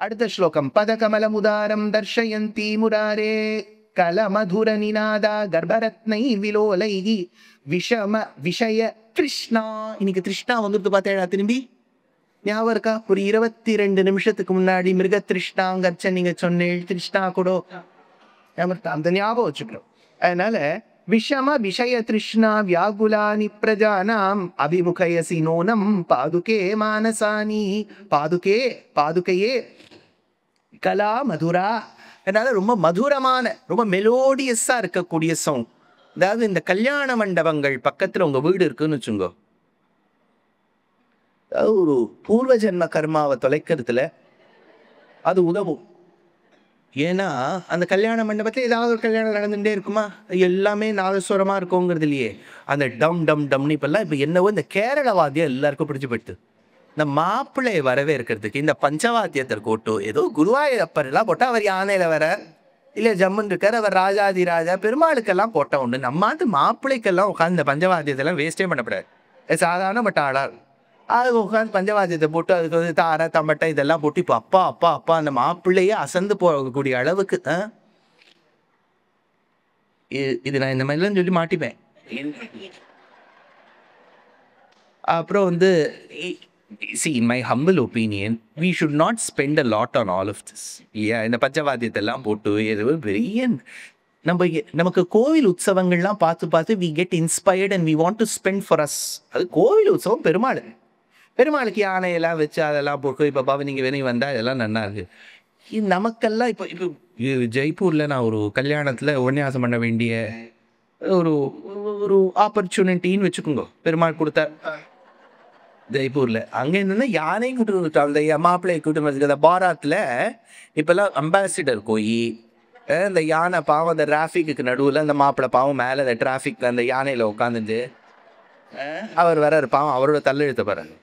அடுத்த ஸ்லோகம். பதகமலமுதாரம் தர்ஷயந்தி முராரே கலமதுர நிநாதா கர்ப்பரத்னை விலோலை விஷம விஷய கிருஷ்ணா. இன்னைக்கு கிருஷ்ணா வந்துட்டு பார்த்தேடா திரும்பி ஞாபகம் இருக்கா? ஒரு 22 நிமிஷத்துக்கு முன்னாடி மிருக திருஷ்ணாங்கச்ச நீங்க சொன்னேன். திருஷ்ணா கூட அந்த ஞாபகம் வச்சுக்கணும். அதனால விஷம விஷய திருஷ்ணா வியாகுலானி பிரஜானாம் அபிமுகயசி நோனம் பாதுகே மானசானி. பாதுகையே கலா மதுரா. அதனால ரொம்ப மதுரமான ரொம்ப மெலோடியஸா இருக்கக்கூடிய சவுண்ட். அதாவது இந்த கல்யாண மண்டபங்கள் பக்கத்துல உங்க வீடு இருக்குன்னு வச்சுங்கோ, ஒரு பூர்வ ஜென்ம கர்மாவை தொலைக்கிறதுல அது உதவும். ஏன்னா அந்த கல்யாண மண்டபத்தில் ஏதாவது ஒரு கல்யாணம் நடந்துகிட்டே இருக்குமா, எல்லாமே நாதஸ்வரமா இருக்குங்கிறது இல்லையே. அந்த டம் டம் டம்னு இப்பெல்லாம் இப்போ என்னவோ இந்த கேரள வாத்தியம் எல்லாருக்கும் பிடிச்சி போயிடுது. இந்த மாப்பிள்ளையை வரவேற்கிறதுக்கு இந்த பஞ்சவாத்தியத்தை போட்டு ஏதோ குருவாயூரப்பர் எல்லாம் போட்டா அவர் யானையில வர இல்லை ஜம்முன் இருக்கார், அவர் ராஜாதி ராஜா பெருமாளுக்கெல்லாம் போட்ட உண்டு. நம்மாட்டு மாப்பிள்ளைக்கெல்லாம் உட்காந்து இந்த பஞ்சவாத்தியத்தெல்லாம் வேஸ்டே பண்ணப்படாது. சாதாரணப்பட்ட ஆளார் அது உட்காந்து பஞ்சவாத்தியத்தை போட்டு அதுக்கு வந்து தாரை தம்பட்டை இதெல்லாம் போட்டு இப்போ அப்பா அப்பா அப்பா அந்த மாப்பிள்ளையே அசந்து போகக்கூடிய அளவுக்கு இது நான் இந்த மாதிரிலாம் சொல்லி மாட்டிப்பேன். அப்புறம் வந்து see, in my humble opinion, we should not spend a lot on all of this. இந்த பஞ்சவாத்தியத்தெல்லாம் போட்டு எதுவும் பெரிய நமக்கு கோவில் உற்சவங்கள்லாம் பார்த்து we get inspired and we want to spend for us. அது கோவில் உற்சவம் பெருமாளுக்கு யானையெல்லாம் வச்சு அதெல்லாம் போட்டு இப்போ பவனிங்க வெளியே வந்தால் இதெல்லாம் நல்லா இருக்கு. இது நமக்கெல்லாம் இப்போ ஜெய்ப்பூரில் நான் ஒரு கல்யாணத்தில் உபன்யாசம் பண்ண வேண்டிய ஒரு ஒரு ஆப்பர்ச்சுனிட்டின்னு வச்சுக்கோங்க. பெருமாள் கொடுத்தார் ஜெய்ப்பூரில். அங்கே என்னென்னா யானையும் கூட்டு அந்த மாப்பிள்ளையை கூட்டு அந்த பாராத்தில் இப்போல்லாம் அம்பாசிடர் போய் இந்த யானை பாவம் அந்த டிராஃபிக்கு நடுவில் அந்த மாப்பிள்ளை பாவம் மேலே அந்த டிராஃபிக் அந்த யானையில் உட்காந்துட்டு அவர் வர்றாரு பாவம், அவரோட தள்ளெழுத்த பாருங்க.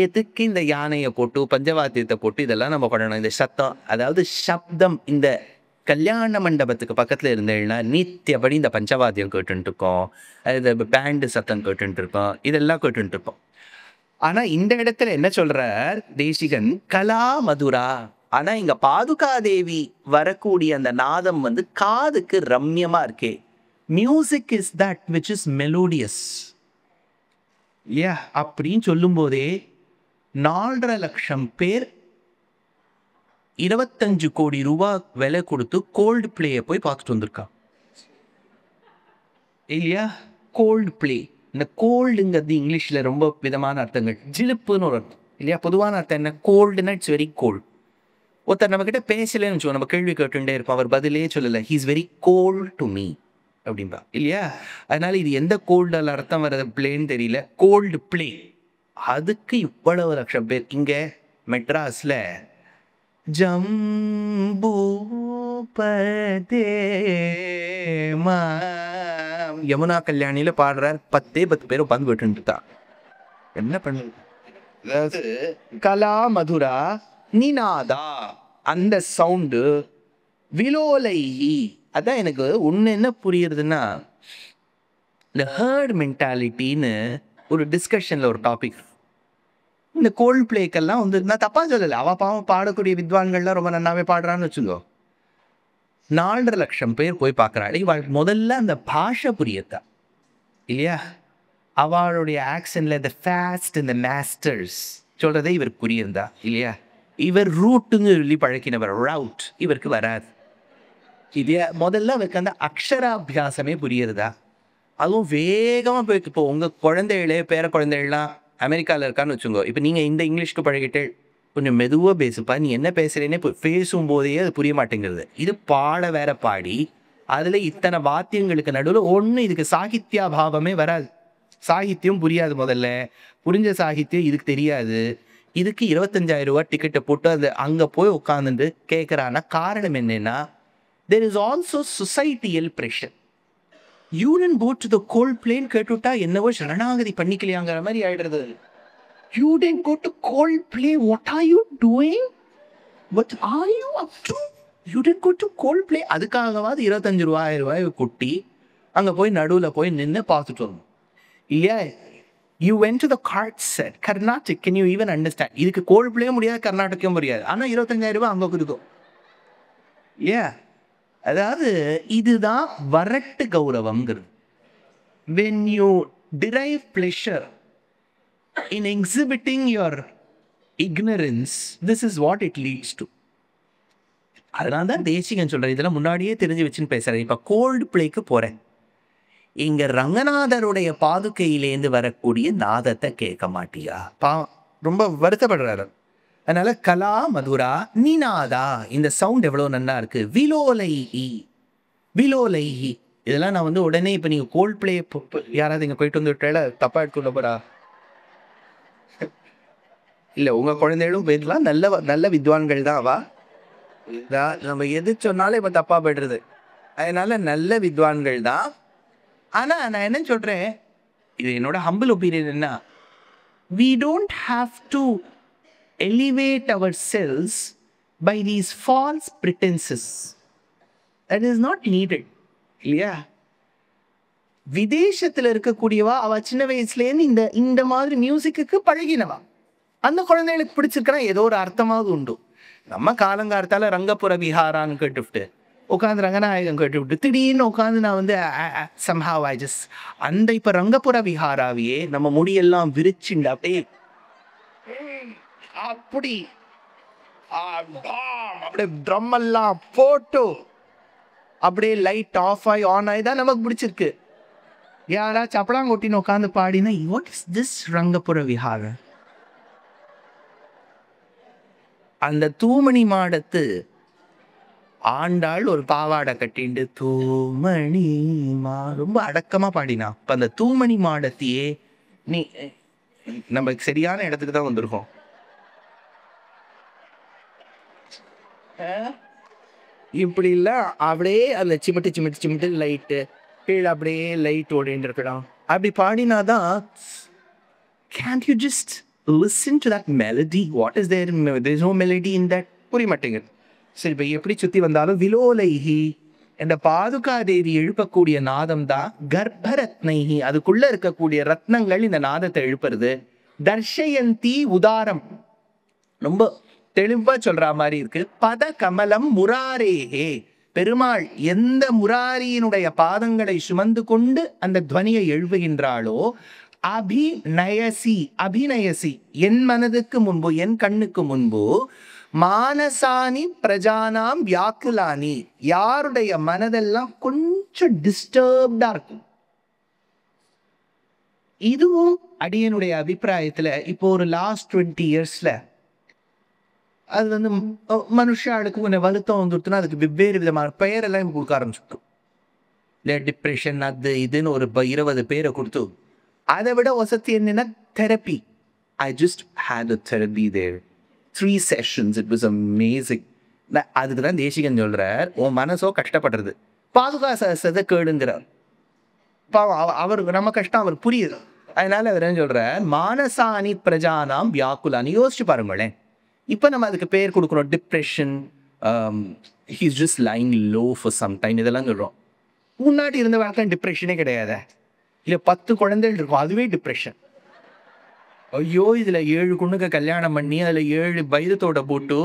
எதுக்கு இந்த யானையை போட்டு பஞ்சவாத்தியத்தை போட்டு இதெல்லாம் நம்ம பண்ணணும்? இந்த சத்தம், அதாவது சப்தம், இந்த கல்யாண மண்டபத்துக்கு பக்கத்தில் இருந்தேன்னா நித்தியபடி இந்த பஞ்சவாத்தியம் கேட்டுட்டு இருக்கோம், அது பேண்டு சத்தம் கேட்டுட்டு இருக்கோம், இதெல்லாம் கேட்டுட்டு இருப்போம். ஆனா இந்த இடத்துல என்ன சொல்றார் தேசிகன், கலா மதுரா. ஆனா இங்க பாதுகாதேவி வரக்கூடிய அந்த நாதம் வந்து காதுக்கு ரம்யமா இருக்கே. Music is that which is melodious. அப்படின்னு சொல்லும் போதே 4.5 லட்சம் பேர் 25 கோடி ரூபாய் விலை கொடுத்து கோல்டு பிளேயை போய் பார்த்துட்டு வந்திருக்கான் இல்லையா? Coldplay. இந்த கோல்டுங்கிறது இங்கிலீஷ்ல ரொம்ப விதமான அர்த்தங்கள். ஜிலுப்புன்னு ஒரு அர்த்தம் இல்லையா? பொதுவான அர்த்தம் என்ன? கோல்டுன்னா இட்ஸ் வெரி கோல்டு. ஒருத்தர் நம்ம கிட்ட பேசலன்னு வச்சுக்கோ, நம்ம கேள்வி கேட்டுட்டே இருப்போம், அவர் பதிலே சொல்லலை, he is very cold to me அப்படின்பா இல்லையா? அதனால இது எந்த கோல்டால் அர்த்தம் வர்றது பிளேன்னு தெரியல. Cold play. அதுக்கு இவ்வளவு லட்சம் பேர். இங்க மெட்ராஸ்ல ஜம்பூ யமுனா கல்யாணியில பாடுறார், 10 பேர் உட்காந்து விட்டுட்டா. என்ன பண்ணுது? அதாவது கலா மதுரா நிநாதா, அந்த சவுண்டு விலோலை. அதான் எனக்கு ஒன்று என்ன புரியுறதுன்னா, இந்த ஹர்ட் மென்டாலிட்டின்னு ஒரு டிஸ்கஷனில் ஒரு டாபிக். இந்த கோல்ட் பிளேக்கெல்லாம் வந்து நான் தப்பாக சொல்லலை, அவள் பாவம் பாடக்கூடிய வித்வான்கள்லாம் ரொம்ப நல்லாவே பாடுறான்னு வச்சுக்கோ. 4.5 லட்சம் பேர் போய் பார்க்குறாள். இவள் முதல்ல அந்த பாஷை புரியத்தா இல்லையா? அவளுடைய ஆக்சன்ல இந்த ஃபாஸ்ட் இந்த மாஸ்டர்ஸ் சொல்கிறதே இவருக்கு புரியுதா இல்லையா? இவர் ரூட்டுன்னு சொல்லி பழக்கினவர், ரவுட் இவருக்கு வராது இல்லையா? முதல்ல அவருக்கு அந்த அக்ஷராபியாசமே புரியுறதா? அதுவும் வேகமாக போயிருக்கு. இப்போ உங்கள் குழந்தைகளே பேர குழந்தைகள்லாம் அமெரிக்காவில் இருக்கான்னு வச்சுக்கோ. இப்போ நீங்கள் இந்த இங்கிலீஷ்க்கு பழகிட்டு கொஞ்சம் மெதுவாக பேசுப்பா, நீ என்ன பேசுகிறேன்னே பேசும்போதே அது புரிய மாட்டேங்கிறது. இது பாட வேற பாடி அதில் இத்தனை வாத்தியங்களுக்கு நடுவில் ஒன்று இதுக்கு சாகித்யா பாவமே வராது. சாகித்யம் புரியாது. முதல்ல புரிஞ்ச சாகித்யம் இதுக்கு தெரியாது. இதுக்கு 25,000 ரூபாய் டிக்கெட்டை போட்டு அது அங்கே போய் உட்காந்துட்டு கேட்குறான்னா காரணம் என்னன்னா, there is also societal pressure. You didn't go to the cold plane கேட்டுவிட்டா என்னவோ சரணாகதி பண்ணிக்கலையாங்கிற மாதிரி ஆயிடுறது. You didn't go to cold play. What are you doing? What are you up to? You didn't go to cold play. அதுக்காகவாது 25,000 ரூபாய் கொட்டி அங்கே போய் நடுவில் போய் நின்று பார்த்துட்டு வரணும் இல்லையா? You went to the card set Carnatic, can you even understand? இதுக்கு கோல்பிளேயும் முடியாது, கர்நாடகம் முடியாது, ஆனால் 25,000 ரூபாய் அங்கே இருக்கும். ஏ அதாவது இதுதான் வரட்டு கௌரவம்ங்கிறது. when you derive pleasure in exhibiting your ignorance, this is what it leads to. அதனால தான் தேசிகன் சொல்கிறேன், இதெல்லாம் முன்னாடியே தெரிஞ்சு வச்சுன்னு பேசுகிறேன். இப்போ கோல்டு பிளேக்கு போகிறேன், இங்கே ரங்கநாதருடைய பாதுகையிலேருந்து வரக்கூடிய நாதத்தை கேட்க மாட்டியா? ரொம்ப வருத்தப்படுறாரு. அதனால கலா மதுரா நீநாதா, இந்த சவுண்ட் எவ்வளோ நல்லா இருக்கு. விலோலைஹி விலோலைஹி, இதெல்லாம் நான் வந்து உடனே இப்போ நீங்கள் கோல்ட் பிளே யாராவது இங்கே போயிட்டு வந்து விட்டால தப்பா எடுத்துள்ள போறா இல்லை, உங்கள் குழந்தைகளும் போயிடலாம், நல்ல நல்ல வித்வான்கள் தான் வா. நம்ம எது சொன்னாலும் இப்போ தப்பா போய்டுறது, அதனால நல்ல வித்வான்கள் தான். ஆனால் நான் என்ன சொல்கிறேன், இது என்னோட ஹம்பிள் ஒப்பீனியன் என்ன, we don't have to elevate ourselves by these false pretenses. That is not needed. இல்லையா? விதேசத்தில் இருக்கக்கூடியவா அவ சின்ன வயசுலேருந்து இந்த இந்த மாதிரி மியூசிக்கு பழகினவா, அந்த குழந்தைகளுக்கு பிடிச்சிருக்கிறா ஏதோ ஒரு அர்த்தமாவது உண்டு. நம்ம காலங்காலத்தால் ரங்கப்புற விஹாரான்னு கேட்டுவிட்டு உட்காந்து ரங்கநாயகம் கேட்டுவிட்டு திடீர்னு உட்காந்து நான் வந்து somehow I just அந்த இப்போ ரங்கப்புற விஹாராவையே நம்ம முடியெல்லாம் விரிச்சுண்டு அப்படியே அப்படி அப்படியே ட்ரம் எல்லாம் போட்டு அப்படியே லைட் ஆஃப் ஆகி ஆன் ஆகி தான் நமக்கு பிடிச்சிருக்கு. யாரா சப்படாங்கொட்டின்னு உட்காந்து பாடினா வாட் இஸ் திஸ் ரங்கப்புற விஹாரம்? அந்த தூமணி மாடத்து ஆண்டாள் ஒரு பாவாடை கட்டிண்டு தூமணி ரொம்ப அடக்கமா பாடினா. இப்ப அந்த தூமணி மாடத்தையே நீ நம்ம சரியான இடத்துக்கு தான் வந்திருக்கோம். இப்படி இல்ல அப்படியே அந்த சிமிட்டு சிமிட்டு சிமிட்டு லைட்டு கீழே அப்படியே லைட் ஓடிட்டு இருக்கலாம். அப்படி பாடினாதான் can't you just listen to that melody? What is there? There's no melody in that. புரிய மாட்டேங்குது. சரி, இப்போ எப்படி சுத்தி வந்தாலும் விலோலைஹி என்ற பாதுகா தேவி எழுப்பக்கூடிய நாதம் தான் கர்ப்பரத்னைஹி, அதுக்குள்ள இருக்கக்கூடிய ரத்னங்கள் இந்த நாதத்தை எழுப்புறது. தர்ஷயந்தி உதாரம், ரொம்ப தெளிவா சொல்ற மாதிரி இருக்கு. பத கமலம் முராரேஹே, பெருமாள் எந்த முராரியினுடைய பாதங்களை சுமந்து கொண்டு அந்த துவனியை எழுப்புகின்றாளோ அபிநயசி அபிநயசி, என் மனதுக்கு முன்பு என் கண்ணுக்கு முன்பு மானசானி பிரஜானாம் வியாக்குலானி, யாருடைய மனதெல்லாம் கொஞ்சம் டிஸ்டர்ப்டா இருக்கும். இதுவும் அடியனுடைய அபிப்பிராயத்துல இப்போ ஒரு லாஸ்ட் 20 yearsல அது வந்து மனுஷாளுக்கு கொஞ்சம் வருத்தம் வந்துடுத்துன்னா அதுக்கு வெவ்வேறு விதமான பெயரெல்லாம் கொடுக்க ஆரம்பிச்சுட்டோம். இல்லை டிப்ரெஷன் அது இதுன்னு ஒரு 20 பேரை கொடுத்து, அதை விட வசதி என்னன்னா therapy. I just had a therapy there 3 sessions. It was amazing. அதுக்கு தான் தேசிகன் சொல்றார், உன் மனசோ கஷ்டப்படுறது பாதுகா சத கேடுங்கிறார். அவருக்கு நம்ம கஷ்டம் அவர் புரியுது. அதனால அவர் என்ன சொல்றார், மானசானி பிரஜானாம் வியாக்குலானி. யோசிச்சு பாருங்களேன், இப்போ நம்ம அதுக்கு பேர் கொடுக்குறோம் depression, he's just lying low for some time, இதெல்லாம் சொல்கிறோம். முன்னாடி இருந்த வாழ்க்கை டிப்ரெஷனே கிடையாது. இல்லை 10 குழந்தைகள் இருக்கும், அதுவே டிப்ரெஷன். ஐயோ இதில் 7 குண்ணுக்கு கல்யாணம் பண்ணி அதில் 7 வைரத்தோட போட்டு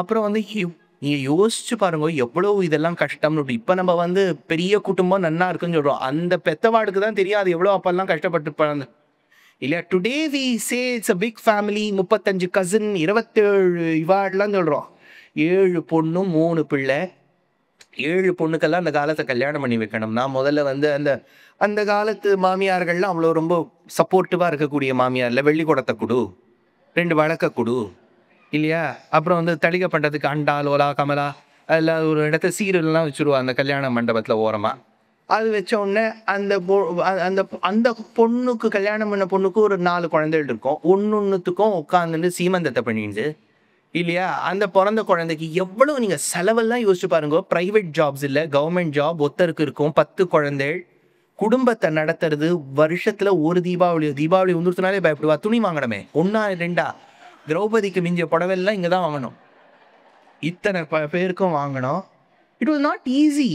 அப்புறம் வந்து நீங்கள் யோசிச்சு பாருங்க எவ்வளோ இதெல்லாம் கஷ்டம்னு. இப்போ நம்ம வந்து பெரிய குடும்பம் நன்னா இருக்குன்னு சொல்கிறோம், அந்த பெத்தவாடுக்கு தான் தெரியாது எவ்வளோ அப்பெல்லாம் கஷ்டப்பட்டு இல்லையா. Today we say it's a big family, 35 cousin, 27 இவார்ட்லாம் சொல்கிறோம். 7 பொண்ணு 3 பிள்ளை. 7 பொண்ணுக்கெல்லாம் அந்த காலத்தை கல்யாணம் பண்ணி வைக்கணும்னா முதல்ல வந்து அந்த காலத்து மாமியார்கள்லாம் அவ்வளோ ரொம்ப சப்போர்ட்டிவாக இருக்கக்கூடிய மாமியாரில் வெள்ளி குடத்தை கொடு, 2 வழக்க கொடு இல்லையா. அப்புறம் வந்து தளிகை பண்ணுறதுக்கு அண்டா லோலா கமலா அதில் ஒரு இடத்த சீரெல்லாம் வச்சுருவா அந்த கல்யாண மண்டபத்தில் ஓரமாக. அது வச்ச உடனே அந்த அந்த பொண்ணுக்கு கல்யாணம் பண்ண பொண்ணுக்கு ஒரு 4 குழந்தைகள் இருக்கும். ஒன்றுத்துக்கும் உட்காந்துட்டு சீமந்தத்தை பண்ணிட்டு இல்லையா. அந்த பிறந்த குழந்தைக்கு எவ்வளோ நீங்கள் செலவெல்லாம் யோசிச்சு பாருங்க. ப்ரைவேட் ஜாப்ஸ் இல்லை, கவர்மெண்ட் ஜாப் ஒருத்தருக்கு இருக்கும். 10 குழந்தைகள் குடும்பத்தை நடத்துறது. வருஷத்துல ஒரு தீபாவளி வந்துருத்துனாலே பயப்படுவா. துணி வாங்கணுமே 1 2 திரௌபதிக்கு மிஞ்சிய புடவெல்லாம் இங்கே தான் வாங்கணும், இத்தனை பேருக்கும் வாங்கணும். It was not easy,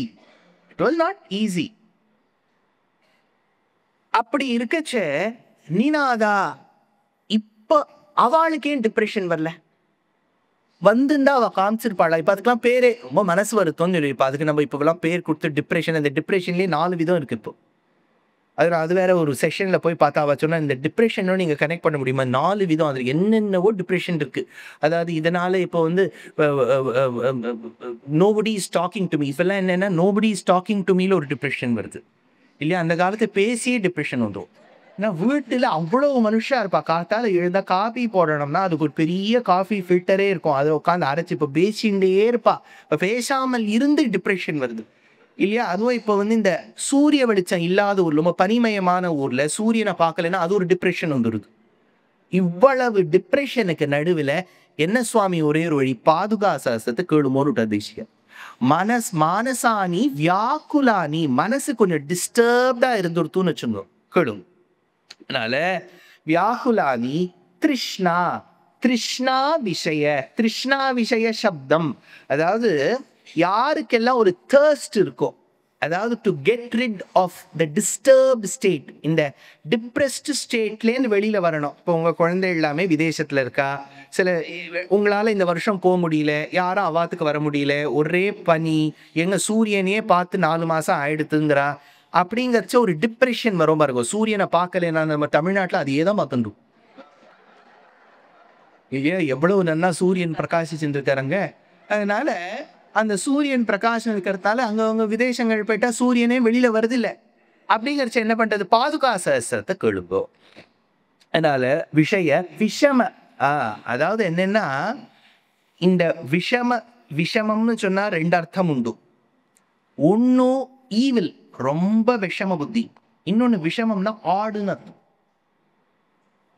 it was not easy. அப்படி இருக்கச்சே நீனாதா இப்ப அவளுக்கு ஏன் டிப்ரெஷன் வரல? வந்துந்தா அவ காமிச்சிருப்பாளா? இப்ப அதுக்கெல்லாம் பேரே ரொம்ப மனசு வருத்தம்னு சொல்லி இப்ப அதுக்கு நம்ம இப்பெல்லாம் பேர் கொடுத்து டிப்ரெஷன். அந்த டிப்ரெஷன்லயே 4 விதம் இருக்கு இப்போ. அது வேற ஒரு செஷன்ல போய் பார்த்தா அவ சொன்னா, இந்த டிப்ரெஷனோட நீங்க கனெக்ட் பண்ண முடியுமா? 4 விதம். அதுல என்னென்னவோ டிப்ரெஷன் இருக்கு. அதாவது இதனால இப்போ வந்து nobody is talking to me. இப்பெல்லாம் என்னன்னா நோபடி இஸ் டாக்கிங் டு மீல ஒரு டிப்ரெஷன் வருது இல்லையா? அந்த காலத்துல பேசியே டிப்ரெஷன் வந்துடும். ஏன்னா வீட்டுல அவ்வளவு மனுஷா இருப்பா. காத்தால எழுந்தா காபி போடணும்னா அதுக்கு ஒரு பெரிய காஃபி ஃபில்டரே இருக்கும். அதை உட்காந்து அரைச்சு இப்ப பேசிண்டே இருப்பா. இப்ப பேசாமல் இருந்து டிப்ரெஷன் வருது இல்லையா? அதுவும் இப்ப வந்து இந்த சூரிய வெளிச்சம் இல்லாத ஊர்ல, ரொம்ப பனிமயமான ஊர்ல சூரியனை பார்க்கலன்னா அது ஒரு டிப்ரெஷன் வந்துருது. இவ்வளவு டிப்ரெஷனுக்கு நடுவுல என்ன சுவாமி ஒரே ஒரு வழி, பாதுகா சஹஸ்ரத்தை கேளுமோன்னு தேசிய மானசானி வியாக்குலானி. மனசு கொஞ்சம் டிஸ்டர்ப்டா இருந்துருத்துன்னு வச்சுக்கோ கேளும். அதனால வியாகுலானி திருஷ்ணா, திருஷ்ணா விஷய, திருஷ்ணா விஷய சப்தம். அதாவது யாருக்கெல்லாம் ஒரு thirst இருக்கோ, அதாவது to get rid of the disturbed state, இந்த டிப்ரெஸ்ட் ஸ்டேட்லேருந்து வெளியில வரணும். இப்போ உங்க குழந்தை எல்லாமே விதேசத்துல இருக்கா, சில உங்களால இந்த வருஷம் போக முடியல, யாரும் அவாத்துக்கு வர முடியல, ஒரே பனி, எங்க சூரியனையே பார்த்து 4 மாசம் ஆயிடுத்துங்கிறா. அப்படிங்கிறச்ச ஒரு டிப்ரெஷன் வரும் பாருங்க. சூரியனை பார்க்கலன்னா நம்ம தமிழ்நாட்டில் அதையே தான் பார்த்துட்டோம் இல்லையா? எவ்வளவு நல்லா சூரியன் பிரகாசிச்சுட்டு இருக்காருங்க. அதனால அந்த சூரியன் பிரகாசம் இருக்கிறதால அங்க விதேசங்கள் போயிட்டா சூரியனே வெளியில வருது இல்லை. அப்படிங்கிறச்ச என்ன பண்றது? பாதுகா சஹஸ்ரத்தை கேளுங்கோ. அதனால விஷம அதாவது என்னன்னா, இந்த விஷமம்னு சொன்னா 2 அர்த்தம் உண்டு. ஒன்னு ஈவில், ரொம்ப விஷம புத்தி. இன்னொன்னு விஷமம்னா ஆடுன்னு அர்த்தம்.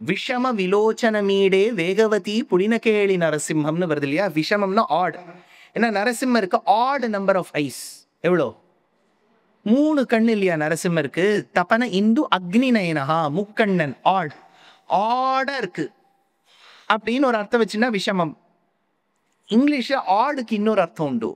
விஷம விலோச்சன மீடே வேகவதி புலினகேளி நரசிம்மம்னு வருது இல்லையா? விஷமம்னா ஆட். ஏன்னா நரசிம்மருக்கு ஆட் நம்பர் ஆஃப் ஐஸ். எவ்வளோ? 3 கண்ணு இல்லையா நரசிம்மருக்கு? தபன இந்து அக்னி நயனஹா, முக்கண்ணன், ஆட். ஆடா இருக்கு அப்படின்னு ஒரு அர்த்தம் வச்சுன்னா விஷமம். இங்கிலீஷ்ல ஆடுக்கு இன்னொரு அர்த்தம் உண்டு.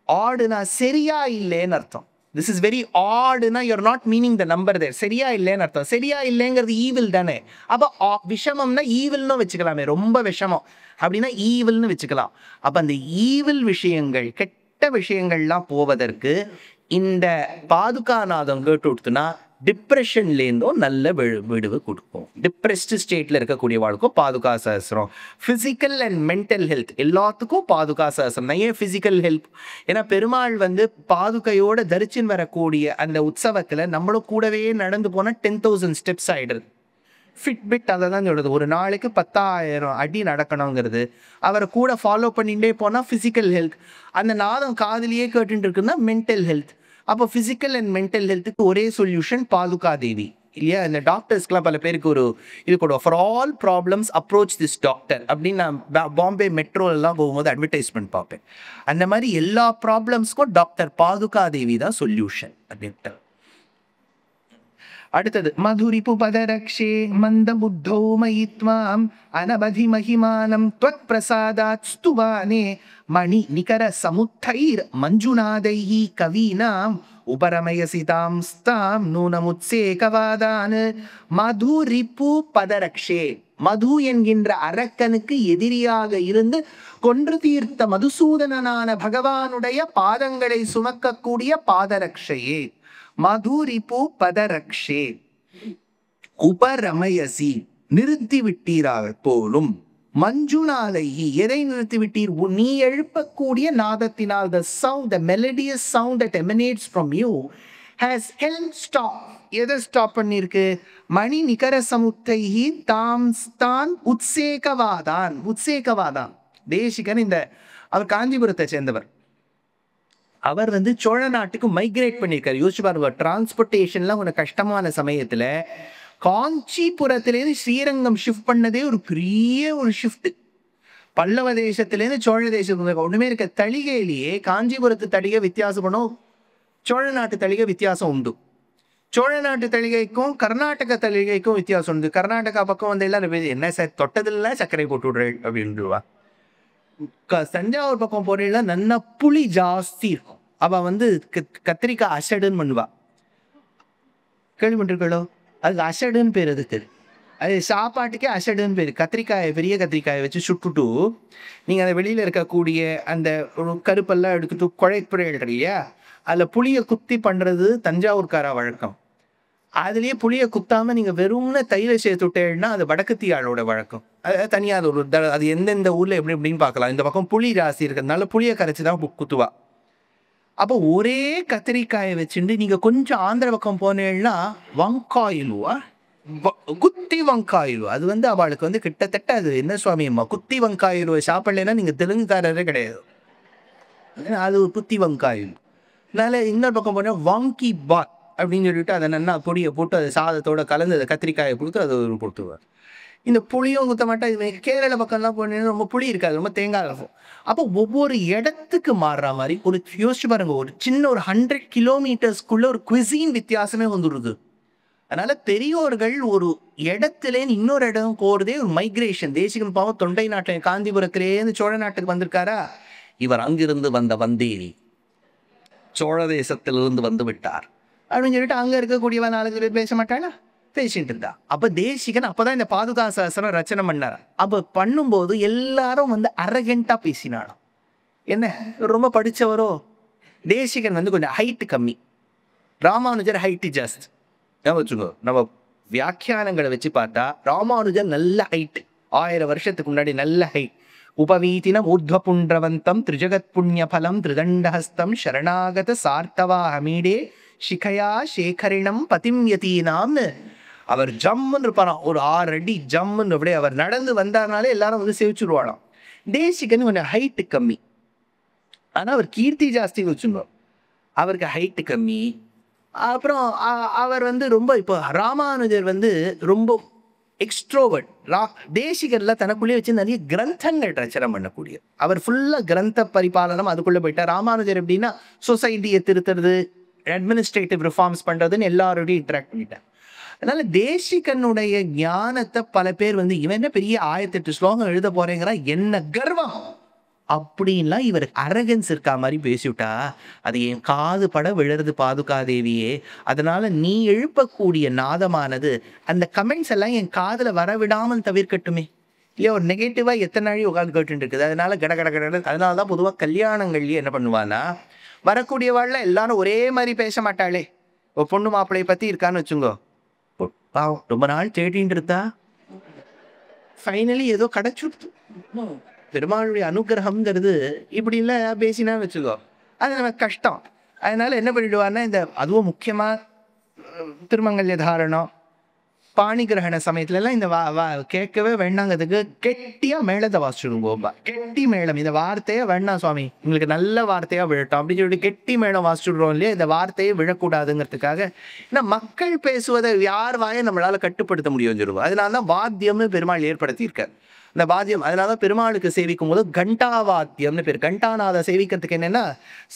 ஆடுனா சரியா இல்லைன்னு அர்த்தம். This is very odd. You're not meaning the number there. சரியா இல்லைன்னு அர்த்தம். சரியா இல்லைங்கிறது ஈவில் தானே. அப்ப விஷமம்னா ஈவில்னு வச்சுக்கலாமே. ரொம்ப விஷமம் அப்படின்னா ஈவில்னு வச்சுக்கலாம். அப்ப அந்த ஈவில் விஷயங்கள், கெட்ட விஷயங்கள்லாம் போவதற்கு இந்த பாதுகாநாதம் கேட்டு கொடுத்துனா டிப்ரெஷன்லேருந்தும் நல்ல விடுவு கொடுக்கும். டிப்ரெஸ்ட் ஸ்டேட்ல இருக்கக்கூடிய வாழ்க்கும் பாதுகா சஹஸ்ரம். பிசிக்கல் அண்ட் மென்டல் ஹெல்த் எல்லாத்துக்கும் பாதுகா சஹஸ்ரம். ஏன் பிசிக்கல் ஹெல்த்? ஏன்னா பெருமாள் வந்து பாதுகையோட தரிச்சின் வரக்கூடிய அந்த உற்சவத்துல நம்மளும் கூடவே நடந்து போனா 10,000 ஸ்டெப்ஸ் ஆயிடுது. ஃபிட்பிட் அதை தான் சொல்றது. ஒரு நாளைக்கு 10,000 அடி நடக்கணுங்கிறது. அவரை கூட ஃபாலோ பண்ணிட்டே போனா பிசிக்கல் ஹெல்த். அந்த நாதம் காதலியே கேட்டுட்டு இருக்குன்னா மென்டல் ஹெல்த். அப்போ பிசிக்கல் அண்ட் மென்டல் ஹெல்த்துக்கு ஒரே சொல்யூஷன் பாதுகா தேவி இல்லையா? இந்த டாக்டர்ஸ்க்குலாம் பல பேருக்கு ஒரு இது கூட, for all problems approach this doctor அப்படின்னு நான் பாம்பே மெட்ரோலாம் போகும்போது அட்வர்டைஸ்மெண்ட் பார்ப்பேன். அந்த மாதிரி எல்லா ப்ராப்ளம்ஸ்க்கும் டாக்டர் பாதுகா தேவி தான் சொல்யூஷன் அப்படின்ட்டு. அடுத்தது மதுரிப்பு பதரக்ஷே மந்த புத்தோ மயித்வாம் அனபதி மகிமானம் த்வத் பிரசாதாத் ஸ்துவானே மணி நிகர சமுத்தைர் மஞ்சுநாதைஹி கவீனாம் உபரமயசிதாம் ஸ்தாம் நூனமுத்சேகவாதான். மதுரிப்பு பதரக்ஷே, மது என்கின்ற அரக்கனுக்கு எதிரியாக இருந்து கொன்று தீர்த்த மதுசூதனனான பகவானுடைய பாதங்களை சுமக்கக்கூடிய பாதரக்ஷையே. மதுரிப்பு பதரக்ஷே உபரமயசி, நிறுத்தி விட்டீராக போலும். மஞ்சுநாதைஹி, எதை நிறுத்தி விட்டீர்? நீ எழுப்பக்கூடிய நாதத்தினால், the sound, the melodious sound that emanates from you has held stop. எதை ஸ்டாப் பண்ணிருக்கு? மணி நிகர சமுத்தைஹி தாம் ஸ்தான் உத்சேகவாதான். உத்சேகவாதான் தேசிகன். இந்த அவர் காஞ்சிபுரத்தை சேர்ந்தவர். அவர் வந்து சோழ நாட்டுக்கு மைக்ரேட் பண்ணியிருக்காரு. யோசிச்சு பாருங்க, டிரான்ஸ்போர்டேஷன்லாம் கொஞ்சம் கஷ்டமான சமயத்துல காஞ்சிபுரத்திலேருந்து ஸ்ரீரங்கம் ஷிஃப்ட் பண்ணதே ஒரு பெரிய ஒரு ஷிஃப்ட். பல்லவ தேசத்திலேருந்து சோழ தேசத்துக்கு ஒண்ணுமே இருக்க. தளிகையிலேயே காஞ்சிபுரத்து தளிகை வித்தியாசம் பண்ணும், சோழ நாட்டு தளிகை வித்தியாசம் உண்டு. சோழ நாட்டு தளிகைக்கும் கர்நாடக தளிகைக்கும் வித்தியாசம் உண்டு. கர்நாடகா பக்கம் வந்து எல்லாம் என்ன சார் தொட்டதில்ல சர்க்கரை போட்டு விடுறேன் அப்படின்டுவா. தஞ்சாவூர் பக்கம் போறீங்களா நல்லா புளி ஜாஸ்தி இருக்கும். அவ வந்து கத்திரிக்காய் அசடுன்னு பண்ணுவா. கேள்விப்பட்டிருக்கோ? அது அசடுன்னு பேர். அதுக்கு அது சாப்பாட்டுக்கே அசடுன்னு பேர். கத்திரிக்காயை பெரிய கத்திரிக்காயை வச்சு சுட்டுட்டு நீங்கள் அந்த வெளியில் இருக்கக்கூடிய அந்த ஒரு கருப்பெல்லாம் எடுத்துட்டு குழைப்புறைகள் இல்லையா, அதில் புளியை குத்தி பண்ணுறது தஞ்சாவூர்காரா வழக்கம். அதுலேயே புளியை குத்தாமல் நீங்கள் வெறும்னு தயிரை சேர்த்து விட்டேன்னா அது வடக்கத்தியாளோட வழக்கம். அது தனியாக அது ஒரு அது எந்தெந்த ஊரில் எப்படி எப்படின்னு பார்க்கலாம். இந்த பக்கம் புளி ராசி இருக்கிறதுனால புளியை கரைச்சி தான் குத்துவா. அப்போ ஒரே கத்திரிக்காயை வச்சுட்டு நீங்கள் கொஞ்சம் ஆந்திர பக்கம் போனேன்னா வங்காயிலுவா, குத்தி வங்காயிலு. அது வந்து அவளுக்கு வந்து கிட்டத்தட்ட அது என்ன சுவாமி அம்மா குத்தி வங்காயிலுவை சாப்பிடலைன்னா நீங்கள் தெலுங்குக்காரரே கிடையாது. அது ஒரு குத்தி வங்காயிலு. அதனால இன்னொரு பக்கம் போனால் வாங்கி பாத் அப்படின்னு சொல்லிட்டு அதை நல்லா பொடியை போட்டு அதை சாதத்தோட கலந்து அதை கத்திரிக்காயை கொடுத்து அதை ஒரு கொடுத்துருவார். இந்த புளியும் குத்த மாட்டா. இது கேரள பக்கம்லாம் போனீங்கன்னா ரொம்ப புளி இருக்காது, ரொம்ப தேங்காய் இருக்கும். அப்போ ஒவ்வொரு இடத்துக்கு மாறுற மாதிரி ஒரு யோசிச்சு பாருங்க, ஒரு சின்ன ஒரு 100 கிலோமீட்டர்ஸ்க்குள்ள ஒரு குவிசீன் வித்தியாசமே வந்துடுது. அதனால பெரியோர்கள் ஒரு இடத்துல இன்னொரு இடம் போறதே ஒரு மைக்ரேஷன். தேசிகன் பாவம் தொண்டை நாட்டில் காந்திபுரத்திலேருந்து சோழ நாட்டுக்கு வந்திருக்காரா, இவர் அங்கிருந்து வந்த வந்தேரி சோழ தேசத்திலிருந்து வந்து விட்டார் அப்படின்னு சொல்லிட்டு அங்க இருக்கக்கூடியவன் 4 பேர் பேச மாட்டானா, பேசிட்டு இருந்தா. அப்ப தேசிகன் அப்பதான் இந்த பாதுகா சாஸ்திரம் ரச்சனை பண்ணார். அப்ப பண்ணும்போது எல்லாரும் வந்து அரகண்டா பேசினாலும், என்ன ரொம்ப படிச்சவரோ. தேசிகன் வந்து கொஞ்சம் ஹைட்டு கம்மி, ராமானுஜர் ஹைட்டு ஜாஸ்தி. வச்சுக்கோ, நம்ம வியாக்கியானங்களை வச்சு பார்த்தா ராமானுஜர் நல்ல ஹைட், 1000 வருஷத்துக்கு முன்னாடி நல்ல ஹைட். உபவீதினம் ஊர்த்வபுண்ட்ரவந்தம் திரிஜகத் புண்ணிய பலம் திருதண்டஹஸ்தம் சரணாகத சார்த்தவா ஹமீடே சிகையா சேகரிணம் பதிம் யதீனாம்னு அவர் ஜம்முன்னு இருப்பாராம். ஒரு 6 அடி ஜம்முன்னு அப்படியே அவர் நடந்து வந்தார்னாலே எல்லாரும் வந்து சேவிச்சுருவாளாம். தேசிகன் கொஞ்சம் ஹைட்டு கம்மி, ஆனால் அவர் கீர்த்தி ஜாஸ்தி வச்சுருந்தோம். அவருக்கு ஹைட்டு கம்மி. அப்புறம் அவர் வந்து ரொம்ப இப்போ ராமானுஜர் வந்து ரொம்ப எக்ஸ்ட்ரோவர்ட். தேசிகர்ல தனக்குள்ளே வச்சு நிறைய கிரந்தங்கள் ரச்சனை பண்ணக்கூடிய அவர் ஃபுல்லா கிரந்த பரிபாலனம் அதுக்குள்ள போயிட்டார். ராமானுஜர் எப்படின்னா சொசைட்டியை திருத்துறது, அட்மினிஸ்ட்ரேட்டிவ் ரிஃபார்ம்ஸ் பண்றதுன்னு எல்லாரோடையும் இன்டராக்ட் பண்ணிட்டார். அதனால தேசிகனுடைய ஞானத்தை பல பேர் வந்து இவன் என்ன பெரிய 1008 ஸ்லோகம் எழுத போறேங்கிறா, என்ன கர்வம் அப்படின்லாம் இவர் அரகன்ஸ் இருக்கா மாதிரி பேசிவிட்டா, அது என் காது பட விழுறது பாதுகாதேவியே. அதனால நீ எழுப்பக்கூடிய நாதமானது அந்த கமெண்ட்ஸ் எல்லாம் என் காதுல வரவிடாமல் தவிர்க்கட்டுமே இல்லையா. ஒரு நெகட்டிவா எத்தனை நாளை உட்காந்து கேட்டு இருக்குது. அதனால கட கட கட. அதனாலதான் பொதுவாக கல்யாணங்கள்லயே என்ன பண்ணுவான்னா, வரக்கூடியவாழ்ல எல்லாரும் ஒரே மாதிரி பேச மாட்டாளே. ஒரு பொண்ணு மாப்பிள்ளையை பத்தி இருக்கான்னு வச்சுங்கோ, பாவம் ரொம்ப நாள் தேடிட்டு இருந்தா ஃபைனலி ஏதோ கிடைச்சுடுத்து. பெருமாளுடைய அனுகிரகம்ங்கிறது இப்படி இல்லை பேசினா வச்சுக்கோ, அது நமக்கு கஷ்டம். அதனால என்ன பண்ணிடுவார்னா, இந்த அதுவும் முக்கியமா திருமங்கல்ய தாரணம் பாணி கிரகண சமயத்துலலாம் இந்த கேட்கவே வேண்டாங்கிறதுக்கு கெட்டியா மேளத்தை வாசிச்சுடுவோம்பா. கெட்டி மேளம், இந்த வார்த்தையே வேண்டாம் சுவாமி, உங்களுக்கு நல்ல வார்த்தையா விழட்டும் அப்படின்னு சொல்லிட்டு கெட்டி மேளம் வாசிச்சுடுறோம் இல்லையா. இந்த வார்த்தையே விழக்கூடாதுங்கிறதுக்காக ஏன்னா மக்கள் பேசுவதை யார் வாயை நம்மளால கட்டுப்படுத்த முடியும் சொல்லுவோம். அதனாலதான் வாத்தியம்னு பெருமாள் ஏற்படுத்தியிருக்கார். இந்த வாத்தியம் அதனாலதான் பெருமாளுக்கு சேவிக்கும் போது கண்டா வாத்தியம்னு பேர். கண்டாநாத சேவிக்கிறதுக்கு என்னன்னா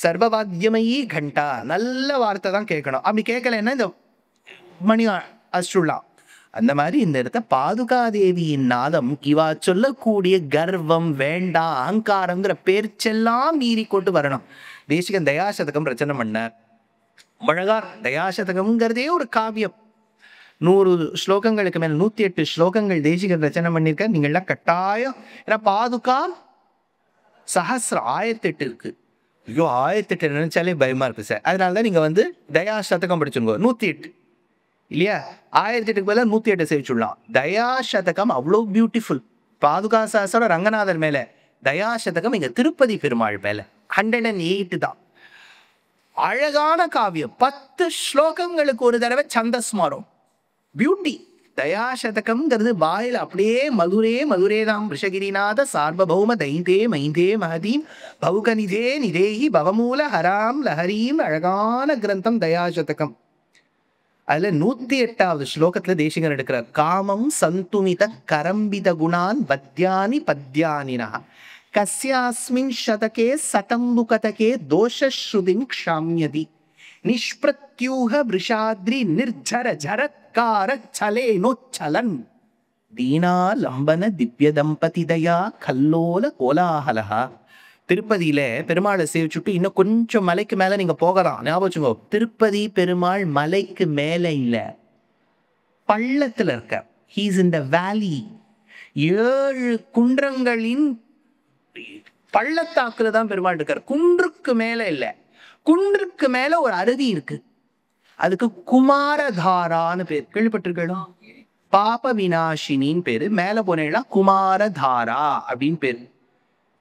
சர்வவாத்தியமையி கண்டா, நல்ல வார்த்தை தான் கேட்கணும். அப்படி கேட்கலன்னா இந்த மணி அசுலாம். அந்த மாதிரி இந்த இடத்த பாதுகாதேவியின் நாதம் இவா சொல்லக்கூடிய கர்வம் வேண்டாம் அகங்காரங்கிற பேர்ச்செல்லாம் மீறி கொண்டு வரணும். தேசிகன் தயாசதகம் ரச்சனை பண்ணார். அழகா தயாசதகம்ங்கிறதே ஒரு காவியம். 100 ஸ்லோகங்களுக்கு மேல 108 ஸ்லோகங்கள் தேசிகன் ரச்சனை பண்ணியிருக்கார். நீங்கள்லாம் கட்டாயம், ஏன்னா பாதுகா சஹஸ்ரம் 1008 இருக்கு. ஐயோ 1008 நினைச்சாலே பயமா இருக்கு சார். அதனாலதான் நீங்க வந்து தயாசதகம் படிச்சுங்க. 108 இல்லையா, 1008க்கு மேல 108 சேவிச்சுடலாம். தயாசதகம் அவ்வளோ பியூட்டிஃபுல். பாதுகா சஹஸ்ரம் ரங்கநாதர் மேல, தயாசதகம் இங்க திருப்பதி பெருமாள் மேல 108 தான். அழகான காவியம். 10 ஸ்லோகங்களுக்கு ஒரு தடவை சந்தஸ் மாறும். பியூட்டி. தயாசதகம்ங்கிறது வாயில அப்படியே மதுரே மதுரேதாம் ரிஷகிரிநாத சார்வபௌம தைந்தே மைந்தே மகதீம் பௌகநிதே நிதேஹி பவமூல ஹராம் லஹரீம். அழகான கிரந்தம் தயாசதகம். அதுல 108வது ஸ்லோகத்துல தேசிகன் எடுக்கிறார். காமம் சந்துமித கரம்பித குணான் பத்யானி பத்யானினா கஸ்யாஸ்மின் சதகே சதம்புகதகே தோஷஸ்ருதிம் க்ஷாம்யதி நிஷ்பிரத்யூஹ விருஷாத்ரி நிர்ஜர ஜரத்கார சலே நோச்சலன் தீனா லம்பன திவ்ய தம்பதி தயா கல்லோல கோலாஹலஹா. திருப்பதியில பெருமாளை சேவிச்சுட்டு இன்னும் கொஞ்சம் மலைக்கு மேல நீங்க போகலாம். ஞாபகம் வச்சுக்கோ, திருப்பதி பெருமாள் மலைக்கு மேல இல்ல, பள்ளத்துல இருக்க. He's in the valley. 7 குன்றங்களின் பள்ளத்தாக்குல தான் பெருமாள் இருக்கார். குன்றுக்கு மேல இல்ல. குன்றுக்கு மேல ஒரு அருவி இருக்கு. அதுக்கு குமாரதாரான்னு பேர். கேள்விப்பட்டிருக்கோம். பாப விநாசினின்னு பேரு. மேல போனேன்னா குமாரதாரா அப்படின்னு பேரு.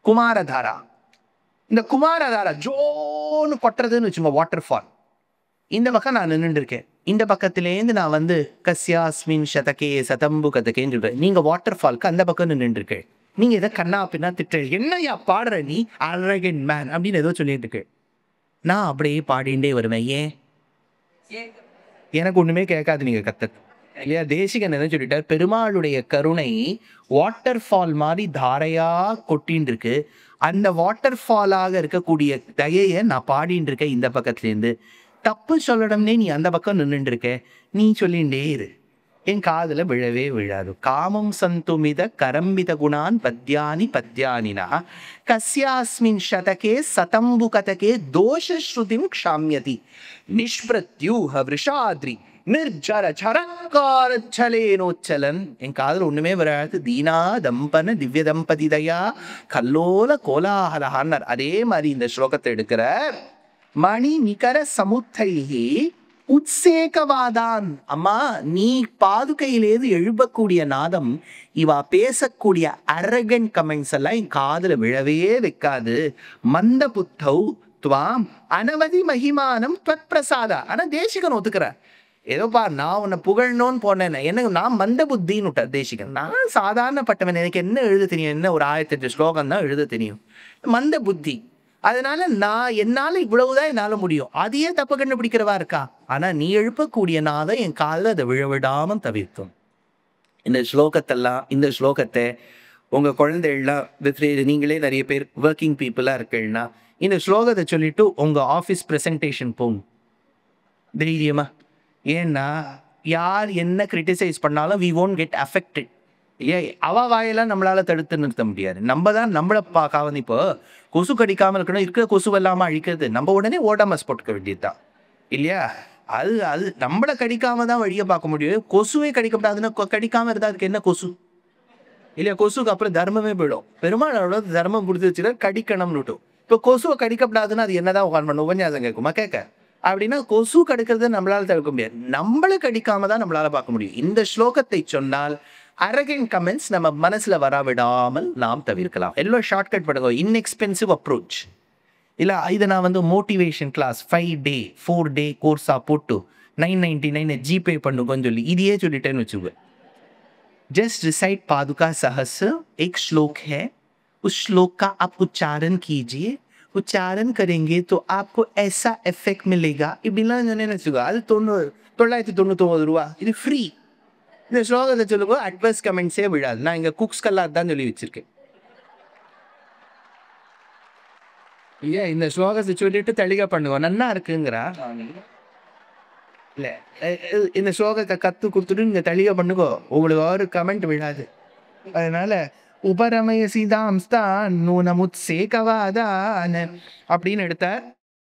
குமாரதாரா. இந்த குமாரதாரா ஜோன்னு கொட்டுறதுன்னு வச்சுங்க, வாட்டர் ஃபால். இந்த பக்கம் நான் நின்றுட்டு இருக்கேன். இந்த பக்கத்துலேருந்து நான் வந்து கஸ்யாஸ்மின் சதகே சதம்பு கதகேன்னு சொல்றேன். நீங்க வாட்டர் ஃபால்க்கு அந்த பக்கம் நின்றுட்டு இருக்கேன். நீங்க எதை கண்ணா பின்னா திட்ட, என்னையா பாடுற நீ அரகன் மேன் அப்படின்னு ஏதோ சொல்லிட்டு இருக்கு. நான் அப்படியே பாடிண்டே வருவேன். ஏன்? எனக்கு ஒண்ணுமே கேட்காது நீங்க கத்த இல்லையா. தேசிகன் என்ன சொல்லிட்டார், பெருமாளுடைய கருணை வாட்டர் ஃபால் மாதிரி தாரையா கொட்டின்னு இருக்கு. அந்த வாட்டர் ஃபாலாக இருக்கக்கூடிய தயையை நான் பாடின்னு இருக்கேன் இந்த பக்கத்துலேருந்து. தப்பு சொல்லணும்னே நீ அந்த பக்கம் நின்றுட்டு இருக்க. நீ சொல்லிண்டே இரு, என் காதுல விழவே விழாது. காமம் சந்துமித கரம்பித குணான் பத்யானி பத்யானினா கஸ்யாஸ்மின் சதகே சதம்பு கதகே தோஷஸ்ருதிம் க்ஷாம்யதி நிஷ்பிரத்யூஹ விருஷாத்ரி நிர்ஜர சரக்காரச்சலேனோச்சலன். என் காதுல ஒண்ணுமே வராது. தீனா தம்பன திவ்ய தம்பதிதயா கல்லோல கோலாகலஹான்னார். அதே மாதிரி இந்த ஸ்லோகத்தை எடுக்கிற மணி நிகர சமுத்தையே உத்சேகவாதான். அம்மா, நீ பாதுகையிலேருந்து எழுப்பக்கூடிய நாதம், இவா பேசக்கூடிய அரகன் கமெண்ட்ஸ் எல்லாம் என் காதுல விழவே வைக்காது. மந்த புத்தௌ துவாம் அனவதி மகிமானம் துவத் பிரசாதா. ஆனா தேசிகன் ஒத்துக்கிற, ஏதோப்பா நான் உன்னை புகழணும்னு போனேன், எனக்கு நான் மந்த புத்தின்னு விட்டார் தேசிகன். நான் சாதாரணப்பட்டவன், எனக்கு என்ன எழுத தெரியும், என்ன ஒரு 1008 ஸ்லோகம் தான் எழுத தெரியும், மந்த புத்தி. அதனால நான் என்னால இவ்வளவுதான் என்னால முடியும். அதையே தப்பு கண்டுபிடிக்கிறவா இருக்கா. ஆனா நீ எழுப்பக்கூடிய நாதம் என் காலில் அதை விழவிடாம தவிர்க்கும். இந்த ஸ்லோகத்தை உங்க குழந்தைகள்லாம், நீங்களே நிறைய பேர் ஒர்க்கிங் பீப்புளா இருக்கீங்கன்னா இந்த ஸ்லோகத்தை சொல்லிட்டு உங்க ஆஃபீஸ் ப்ரெசன்டேஷன் போகும் தைரியமா. ஏன்னா யார் என்ன கிரிட்டிசைஸ் பண்ணாலும் we won't get affected. அவ வாயெல்லாம் நம்மளால தடுத்து நிறுத்த முடியாது. நம்ம தான் நம்மளை பார்க்காம, இப்போ கொசு கடிக்காம இருக்கணும், இருக்கிற கொசு இல்லாம அழிக்கிறது, நம்ம உடனே ஓடாமஸ் போட்டுக்க வேண்டியதுதான் இல்லையா. அது நம்மளை கடிக்காம தான் வழியை பார்க்க முடியும். கொசுவே கடிக்கப்படாதுன்னா கடிக்காம இருந்தா அதுக்கு என்ன கொசு இல்லையா. கொசுக்கு அப்புறம் தர்மமே போயிடும். பெருமாளோட தர்மம் புரிஞ்சு வச்சுல கடிக்கணும்னு விட்டோம். இப்போ கொசுவை கடிக்கப்படாதுன்னா அது என்னதான் உட்காந்து பண்ண உபன்யாசம் கேட்குமா கேட்க. அப்படின்னா கொசு கடிக்கிறத நம்மளால தவிர்க்க முடியாது. நம்மளை கடிக்காம தான் நம்மளால பார்க்க முடியும். இந்த ஸ்லோகத்தை சொன்னால் அரகன் கமெண்ட்ஸ் நம்ம மனசுல வராவிடாமல் நாம் தவிர்க்கலாம். எல்லாம் ஷார்ட்கட் பண்ணுங்க, இன்எக்ஸ்பென்சிவ் அப்ரோச். இல்லை இதை நான் வந்து மோட்டிவேஷன் கிளாஸ் 4 day கோர்ஸாக போட்டு 999 ஜிபே பண்ணுங்கன்னு சொல்லி இதையே சொல்லிட்டேன்னு வச்சுக்கோங்க. जस्ट रिसाइट पादुका सहस्र, एक श्लोक है, उस श्लोक का आप उच्चारण कीजिए. उच्चारण करेंगे तो आपको ऐसा इफेक्ट मिलेगा. இப்படிலாம் நினைச்சுக்கோ. அது 999 ரூபா. இது ஃப்ரீ. இந்த ஸ்லோகத்தை சொல்லுங்க, அட்வர்ஸ் கமெண்ட்ஸே விழாது. நான் இங்கே குக்ஸ்கெல்லாம் தான் சொல்லி வச்சிருக்கேன். ஏன் இந்த ஸ்லோகத்தை சொல்லிட்டு தெளிவா பண்ணுவோம், நல்லா இருக்குங்கிறா. இல்லை இந்த ஸ்லோகத்தை கற்று கொடுத்துட்டு நீங்கள் தெளிவாக பண்ணுங்கோ, உங்களுக்கு ஒரு கமெண்ட் விழாது. அதனால உபரமய சீதாம்ஸ்தான் நூனமுத் சேகவாதான் அப்படின்னு எடுத்தார்.